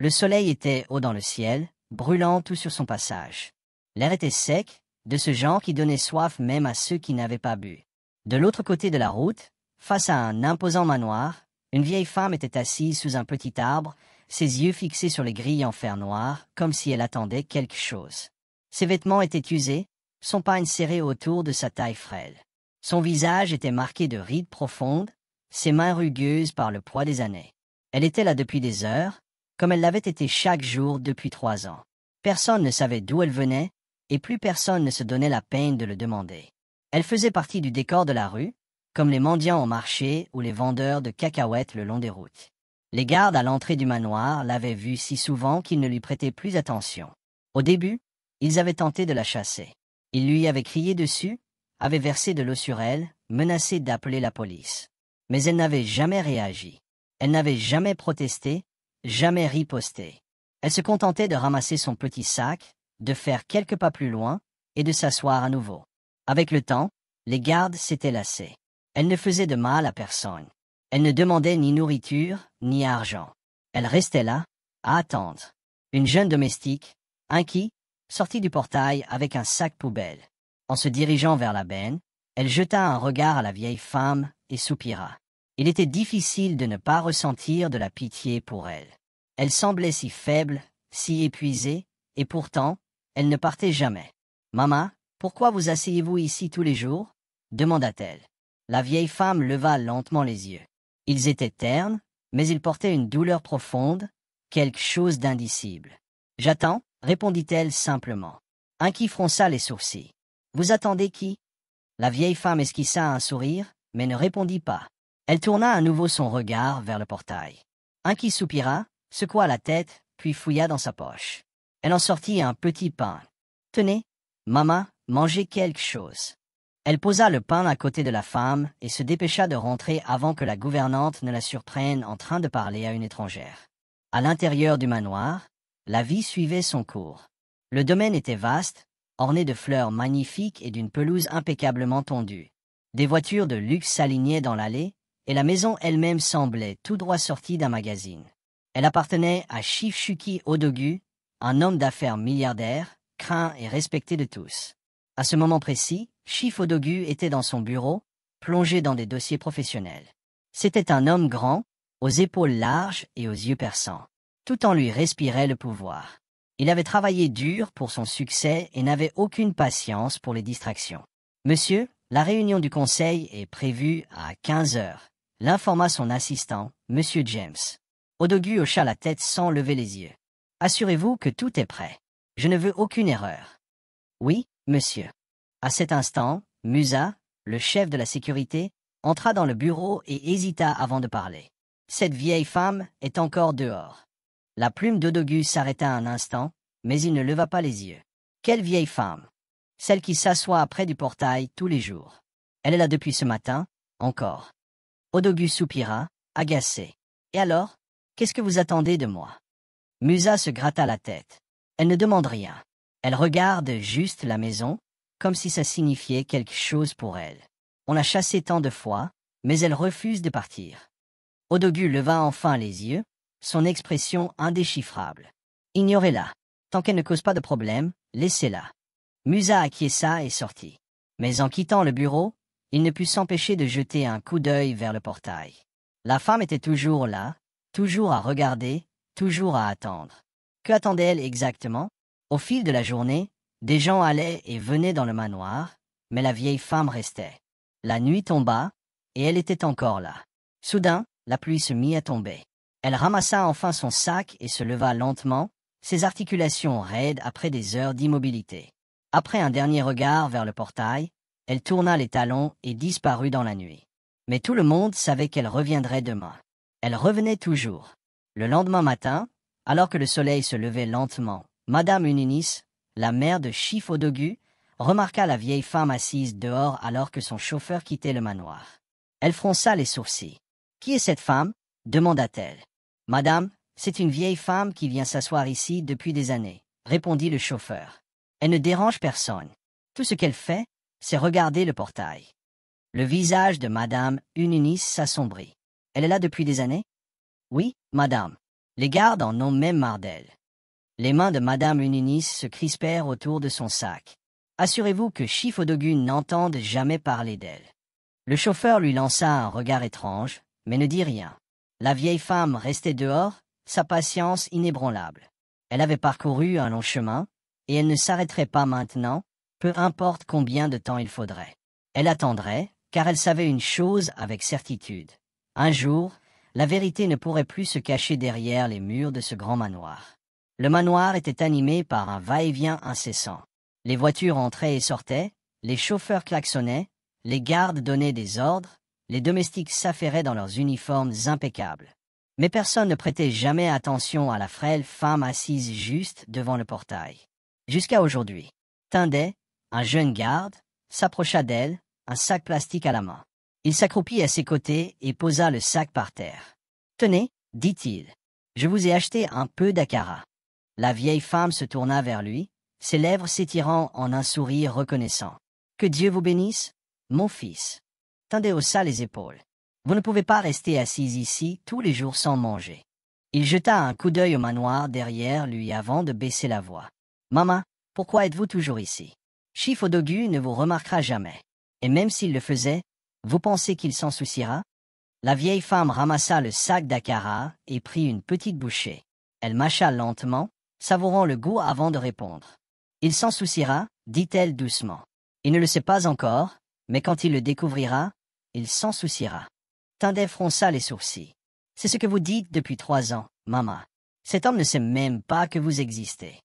Le soleil était haut dans le ciel, brûlant tout sur son passage. L'air était sec, de ce genre qui donnait soif même à ceux qui n'avaient pas bu. De l'autre côté de la route, face à un imposant manoir, une vieille femme était assise sous un petit arbre, ses yeux fixés sur les grilles en fer noir, comme si elle attendait quelque chose. Ses vêtements étaient usés, son pagne serré autour de sa taille frêle. Son visage était marqué de rides profondes, ses mains rugueuses par le poids des années. Elle était là depuis des heures, comme elle l'avait été chaque jour depuis 3 ans. Personne ne savait d'où elle venait, et plus personne ne se donnait la peine de le demander. Elle faisait partie du décor de la rue, comme les mendiants au marché ou les vendeurs de cacahuètes le long des routes. Les gardes à l'entrée du manoir l'avaient vue si souvent qu'ils ne lui prêtaient plus attention. Au début, ils avaient tenté de la chasser. Ils lui avaient crié dessus, avaient versé de l'eau sur elle, menacé d'appeler la police. Mais elle n'avait jamais réagi. Elle n'avait jamais protesté, jamais riposté. Elle se contentait de ramasser son petit sac, de faire quelques pas plus loin, et de s'asseoir à nouveau. Avec le temps, les gardes s'étaient lassés. Elle ne faisait de mal à personne. Elle ne demandait ni nourriture, ni argent. Elle restait là, à attendre. Une jeune domestique, Anki, sortit du portail avec un sac poubelle. En se dirigeant vers la benne, elle jeta un regard à la vieille femme et soupira. Il était difficile de ne pas ressentir de la pitié pour elle. Elle semblait si faible, si épuisée, et pourtant, elle ne partait jamais. « Maman, pourquoi vous asseyez-vous ici tous les jours ?» demanda-t-elle. La vieille femme leva lentement les yeux. Ils étaient ternes, mais ils portaient une douleur profonde, quelque chose d'indicible. « J'attends, » répondit-elle simplement. Anki fronça les sourcils. « Vous attendez qui ?» La vieille femme esquissa un sourire, mais ne répondit pas. Elle tourna à nouveau son regard vers le portail. Anki soupira, secoua la tête, puis fouilla dans sa poche. Elle en sortit un petit pain. « Tenez, maman, mangez quelque chose. » Elle posa le pain à côté de la femme et se dépêcha de rentrer avant que la gouvernante ne la surprenne en train de parler à une étrangère. À l'intérieur du manoir, la vie suivait son cours. Le domaine était vaste, orné de fleurs magnifiques et d'une pelouse impeccablement tondue. Des voitures de luxe s'alignaient dans l'allée, et la maison elle-même semblait tout droit sortie d'un magazine. Elle appartenait à Shifshuki Odogu, un homme d'affaires milliardaire, craint et respecté de tous. À ce moment précis, Shif Odogu était dans son bureau, plongé dans des dossiers professionnels. C'était un homme grand, aux épaules larges et aux yeux perçants. Tout en lui respirait le pouvoir. Il avait travaillé dur pour son succès et n'avait aucune patience pour les distractions. « Monsieur, la réunion du conseil est prévue à 15 heures. » l'informa son assistant, Monsieur James. Odogu hocha la tête sans lever les yeux. « Assurez-vous que tout est prêt. Je ne veux aucune erreur. »« Oui, monsieur. » À cet instant, Musa, le chef de la sécurité, entra dans le bureau et hésita avant de parler. « Cette vieille femme est encore dehors. » La plume d'Odogu s'arrêta un instant, mais il ne leva pas les yeux. « Quelle vieille femme? » « Celle qui s'assoit près du portail tous les jours. Elle est là depuis ce matin, encore. » Odogu soupira, agacé. « Et alors, qu'est-ce que vous attendez de moi ?» Musa se gratta la tête. Elle ne demande rien. Elle regarde juste la maison, comme si ça signifiait quelque chose pour elle. On l'a chassée tant de fois, mais elle refuse de partir. Odogu leva enfin les yeux, son expression indéchiffrable. « Ignorez-la. Tant qu'elle ne cause pas de problème, laissez-la. » Musa acquiesça et sortit. Mais en quittant le bureau, il ne put s'empêcher de jeter un coup d'œil vers le portail. La femme était toujours là, toujours à regarder, toujours à attendre. Que attendait-elle exactement? Au fil de la journée, des gens allaient et venaient dans le manoir, mais la vieille femme restait. La nuit tomba, et elle était encore là. Soudain, la pluie se mit à tomber. Elle ramassa enfin son sac et se leva lentement, ses articulations raides après des heures d'immobilité. Après un dernier regard vers le portail, elle tourna les talons et disparut dans la nuit. Mais tout le monde savait qu'elle reviendrait demain. Elle revenait toujours. Le lendemain matin, alors que le soleil se levait lentement, Madame Uninis, la mère de Shif Odogu, remarqua la vieille femme assise dehors alors que son chauffeur quittait le manoir. Elle fronça les sourcils. « Qui est cette femme ?» demanda-t-elle. « Madame, c'est une vieille femme qui vient s'asseoir ici depuis des années, » répondit le chauffeur. Elle ne dérange personne. Tout ce qu'elle fait, c'est regarder le portail. Le visage de Madame Uninis s'assombrit. Elle est là depuis des années? Oui, madame. Les gardes en ont même marre d'elle. Les mains de Madame Ununis se crispèrent autour de son sac. Assurez-vous que Chifodogu n'entende jamais parler d'elle. Le chauffeur lui lança un regard étrange, mais ne dit rien. La vieille femme restait dehors, sa patience inébranlable. Elle avait parcouru un long chemin, et elle ne s'arrêterait pas maintenant, peu importe combien de temps il faudrait. Elle attendrait, car elle savait une chose avec certitude. Un jour, la vérité ne pourrait plus se cacher derrière les murs de ce grand manoir. Le manoir était animé par un va-et-vient incessant. Les voitures entraient et sortaient, les chauffeurs klaxonnaient, les gardes donnaient des ordres, les domestiques s'affairaient dans leurs uniformes impeccables. Mais personne ne prêtait jamais attention à la frêle femme assise juste devant le portail. Jusqu'à aujourd'hui. Tindet, un jeune garde, s'approcha d'elle, un sac plastique à la main. Il s'accroupit à ses côtés et posa le sac par terre. « Tenez, dit-il, je vous ai acheté un peu d'akara. » La vieille femme se tourna vers lui, ses lèvres s'étirant en un sourire reconnaissant. « Que Dieu vous bénisse, mon fils. » Tindet haussa les épaules. « Vous ne pouvez pas rester assise ici tous les jours sans manger. » Il jeta un coup d'œil au manoir derrière lui avant de baisser la voix. « Maman, pourquoi êtes-vous toujours ici? Chifodogu ne vous remarquera jamais. Et même s'il le faisait, vous pensez qu'il s'en souciera? » La vieille femme ramassa le sac d'akara et prit une petite bouchée. Elle mâcha lentement, savourant le goût avant de répondre. « Il s'en souciera, dit-elle doucement. Il ne le sait pas encore, mais quand il le découvrira, il s'en souciera. » Tindet fronça les sourcils. « C'est ce que vous dites depuis 3 ans, maman. Cet homme ne sait même pas que vous existez. »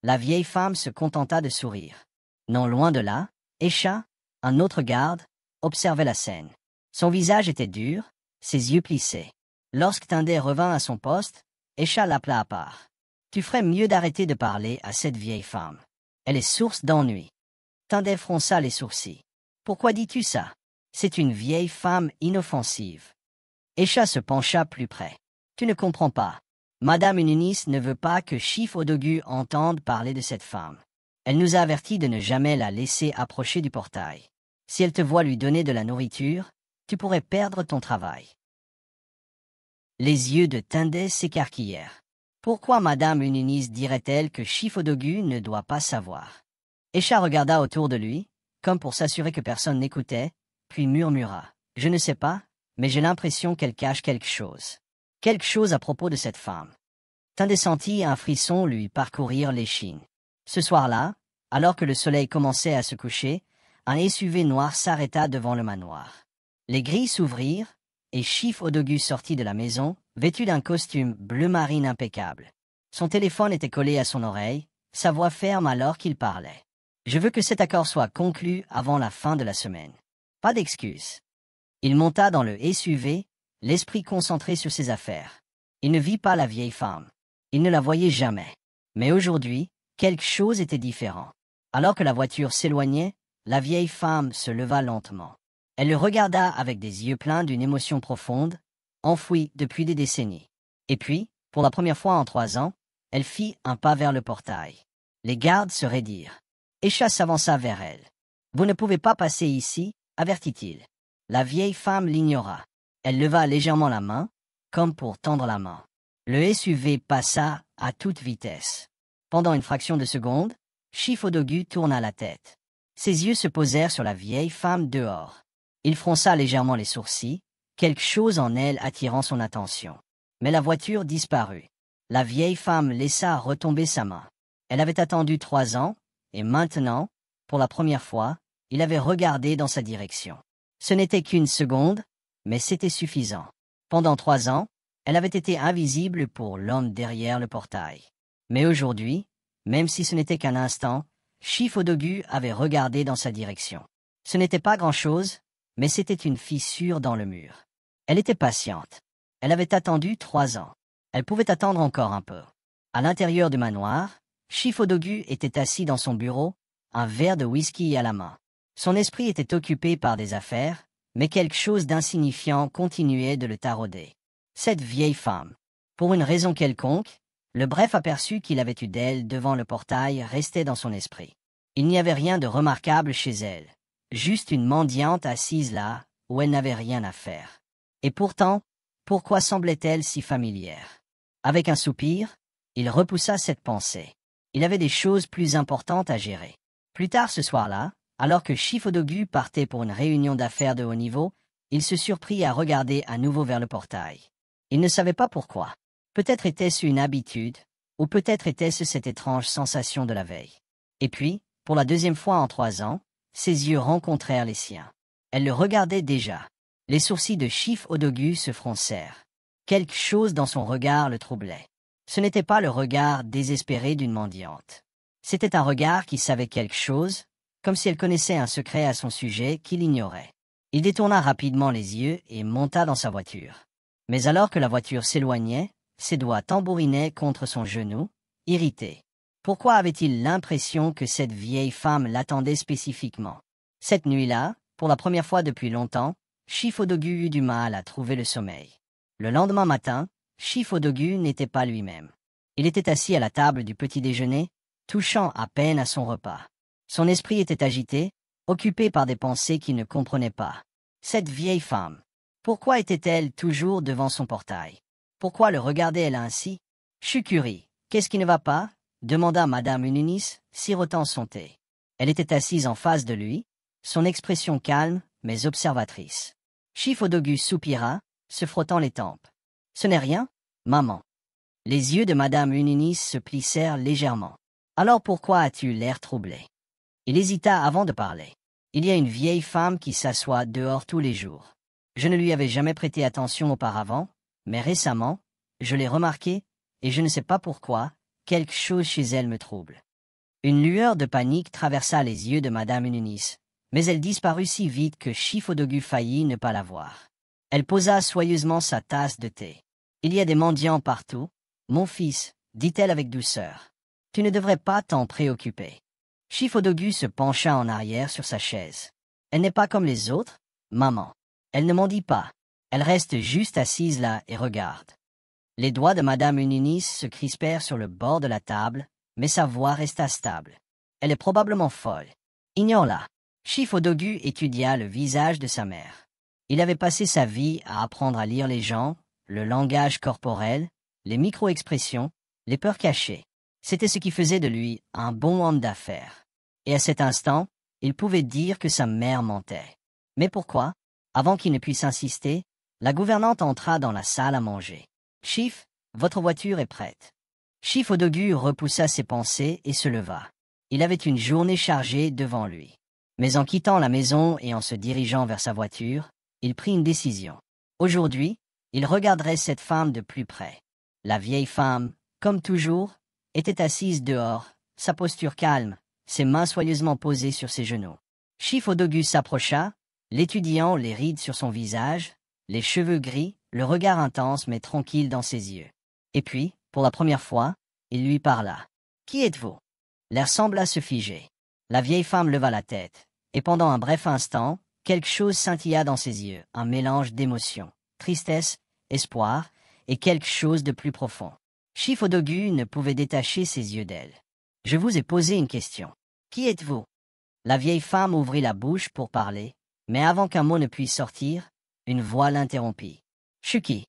La vieille femme se contenta de sourire. Non loin de là, Esha, un autre garde, observait la scène. Son visage était dur, ses yeux plissés. Lorsque Tindet revint à son poste, Esha l'appela à part. « Tu ferais mieux d'arrêter de parler à cette vieille femme. Elle est source d'ennui. » Tindet fronça les sourcils. « Pourquoi dis-tu ça? C'est une vieille femme inoffensive. » Esha se pencha plus près. « Tu ne comprends pas. Madame Ununis ne veut pas que Chifodogu entende parler de cette femme. Elle nous a avertis de ne jamais la laisser approcher du portail. Si elle te voit lui donner de la nourriture, tu pourrais perdre ton travail. » Les yeux de Tindet s'écarquillèrent. Pourquoi Madame Ununis dirait-elle que Chifodogu ne doit pas savoir? Esha regarda autour de lui, comme pour s'assurer que personne n'écoutait, puis murmura. « Je ne sais pas, mais j'ai l'impression qu'elle cache quelque chose. Quelque chose à propos de cette femme. » Tindet sentit un frisson lui parcourir l'échine. Ce soir-là, alors que le soleil commençait à se coucher, un SUV noir s'arrêta devant le manoir. Les grilles s'ouvrirent, et Chifodogu sortit de la maison, vêtu d'un costume bleu marine impeccable. Son téléphone était collé à son oreille, sa voix ferme alors qu'il parlait. « Je veux que cet accord soit conclu avant la fin de la semaine. Pas d'excuses. » Il monta dans le SUV, l'esprit concentré sur ses affaires. Il ne vit pas la vieille femme. Il ne la voyait jamais. Mais aujourd'hui, quelque chose était différent. Alors que la voiture s'éloignait, la vieille femme se leva lentement. Elle le regarda avec des yeux pleins d'une émotion profonde, enfouie depuis des décennies. Et puis, pour la première fois en 3 ans, elle fit un pas vers le portail. Les gardes se raidirent. Esha s'avança vers elle. « Vous ne pouvez pas passer ici, » avertit-il. La vieille femme l'ignora. Elle leva légèrement la main, comme pour tendre la main. Le SUV passa à toute vitesse. Pendant une fraction de seconde, Chifodogu tourna la tête. Ses yeux se posèrent sur la vieille femme dehors. Il fronça légèrement les sourcils, quelque chose en elle attirant son attention. Mais la voiture disparut. La vieille femme laissa retomber sa main. Elle avait attendu 3 ans, et maintenant, pour la première fois, il avait regardé dans sa direction. Ce n'était qu'une seconde, mais c'était suffisant. Pendant 3 ans, elle avait été invisible pour l'homme derrière le portail. Mais aujourd'hui, même si ce n'était qu'un instant, Chifodogu avait regardé dans sa direction. Ce n'était pas grand-chose, mais c'était une fissure dans le mur. Elle était patiente. Elle avait attendu 3 ans. Elle pouvait attendre encore un peu. À l'intérieur du manoir, Chifodogu était assis dans son bureau, un verre de whisky à la main. Son esprit était occupé par des affaires, mais quelque chose d'insignifiant continuait de le tarauder. Cette vieille femme. Pour une raison quelconque, le bref aperçu qu'il avait eu d'elle devant le portail restait dans son esprit. Il n'y avait rien de remarquable chez elle. Juste une mendiante assise là, où elle n'avait rien à faire. Et pourtant, pourquoi semblait-elle si familière? Avec un soupir, il repoussa cette pensée. Il avait des choses plus importantes à gérer. Plus tard ce soir-là, alors que Shifodogu partait pour une réunion d'affaires de haut niveau, il se surprit à regarder à nouveau vers le portail. Il ne savait pas pourquoi. Peut-être était-ce une habitude, ou peut-être était-ce cette étrange sensation de la veille. Et puis, pour la deuxième fois en 3 ans, ses yeux rencontrèrent les siens. Elle le regardait déjà. Les sourcils de Shifodogu se froncèrent. Quelque chose dans son regard le troublait. Ce n'était pas le regard désespéré d'une mendiante. C'était un regard qui savait quelque chose, comme si elle connaissait un secret à son sujet qu'il ignorait. Il détourna rapidement les yeux et monta dans sa voiture. Mais alors que la voiture s'éloignait, ses doigts tambourinaient contre son genou, irrité. Pourquoi avait-il l'impression que cette vieille femme l'attendait spécifiquement? Cette nuit-là, pour la première fois depuis longtemps, Shifodogu eut du mal à trouver le sommeil. Le lendemain matin, Shifodogu n'était pas lui-même. Il était assis à la table du petit-déjeuner, touchant à peine à son repas. Son esprit était agité, occupé par des pensées qu'il ne comprenait pas. Cette vieille femme. Pourquoi était-elle toujours devant son portail? Pourquoi le regardait-elle ainsi? Chukuri, qu'est-ce qui ne va pas? Demanda Madame Ununis, sirotant son thé. Elle était assise en face de lui, son expression calme, mais observatrice. Shifodogu soupira, se frottant les tempes. Ce n'est rien, maman. Les yeux de Madame Ununis se plissèrent légèrement. Alors pourquoi as-tu l'air troublé? Il hésita avant de parler. Il y a une vieille femme qui s'assoit dehors tous les jours. Je ne lui avais jamais prêté attention auparavant, mais récemment, je l'ai remarqué, et je ne sais pas pourquoi, quelque chose chez elle me trouble. Une lueur de panique traversa les yeux de Madame Ununis, mais elle disparut si vite que Shifodogu faillit ne pas la voir. Elle posa soigneusement sa tasse de thé. Il y a des mendiants partout, mon fils, dit-elle avec douceur. Tu ne devrais pas t'en préoccuper. Shifodogu se pencha en arrière sur sa chaise. Elle n'est pas comme les autres, maman. Elle ne mendie pas. Elle reste juste assise là et regarde. Les doigts de Madame Ununis se crispèrent sur le bord de la table, mais sa voix resta stable. Elle est probablement folle. Ignore-la. Shifodogu étudia le visage de sa mère. Il avait passé sa vie à apprendre à lire les gens, le langage corporel, les micro-expressions, les peurs cachées. C'était ce qui faisait de lui un bon homme d'affaires. Et à cet instant, il pouvait dire que sa mère mentait. Mais pourquoi? Avant qu'il ne puisse insister, la gouvernante entra dans la salle à manger. « Chif, votre voiture est prête. » Shifodogu repoussa ses pensées et se leva. Il avait une journée chargée devant lui. Mais en quittant la maison et en se dirigeant vers sa voiture, il prit une décision. Aujourd'hui, il regarderait cette femme de plus près. La vieille femme, comme toujours, était assise dehors, sa posture calme, ses mains soigneusement posées sur ses genoux. Shifodogu s'approcha, l'étudiant les rides sur son visage, les cheveux gris, le regard intense mais tranquille dans ses yeux. Et puis, pour la première fois, il lui parla. « Qui êtes-vous » L'air sembla se figer. La vieille femme leva la tête, et pendant un bref instant, quelque chose scintilla dans ses yeux, un mélange d'émotions, tristesse, espoir, et quelque chose de plus profond. Shifodogu ne pouvait détacher ses yeux d'elle. « Je vous ai posé une question. Qui êtes-vous » La vieille femme ouvrit la bouche pour parler, mais avant qu'un mot ne puisse sortir, une voix l'interrompit. « Shuki »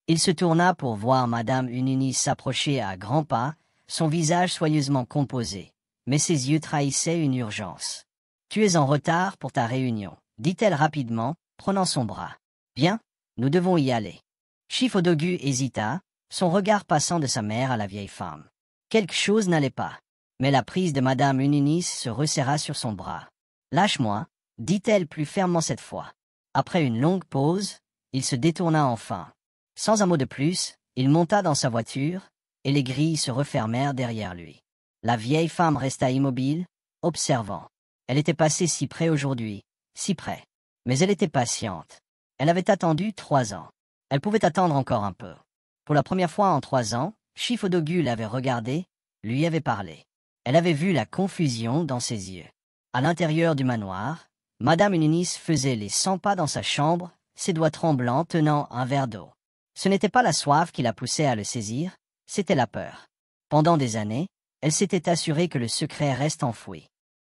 Il se tourna pour voir Madame Ununis s'approcher à grands pas, son visage soigneusement composé, mais ses yeux trahissaient une urgence. « Tu es en retard pour ta réunion, » dit-elle rapidement, prenant son bras. « Bien, nous devons y aller. » Shifodogu hésita, son regard passant de sa mère à la vieille femme. Quelque chose n'allait pas, mais la prise de Madame Ununis se resserra sur son bras. « Lâche-moi, » dit-elle plus fermement cette fois. Après une longue pause, il se détourna enfin. Sans un mot de plus, il monta dans sa voiture, et les grilles se refermèrent derrière lui. La vieille femme resta immobile, observant. Elle était passée si près aujourd'hui, si près. Mais elle était patiente. Elle avait attendu 3 ans. Elle pouvait attendre encore un peu. Pour la première fois en 3 ans, Shifodogu l'avait regardée, lui avait parlé. Elle avait vu la confusion dans ses yeux. À l'intérieur du manoir, Madame Ununis faisait les 100 pas dans sa chambre, ses doigts tremblants tenant un verre d'eau. Ce n'était pas la soif qui la poussait à le saisir, c'était la peur. Pendant des années, elle s'était assurée que le secret reste enfoui.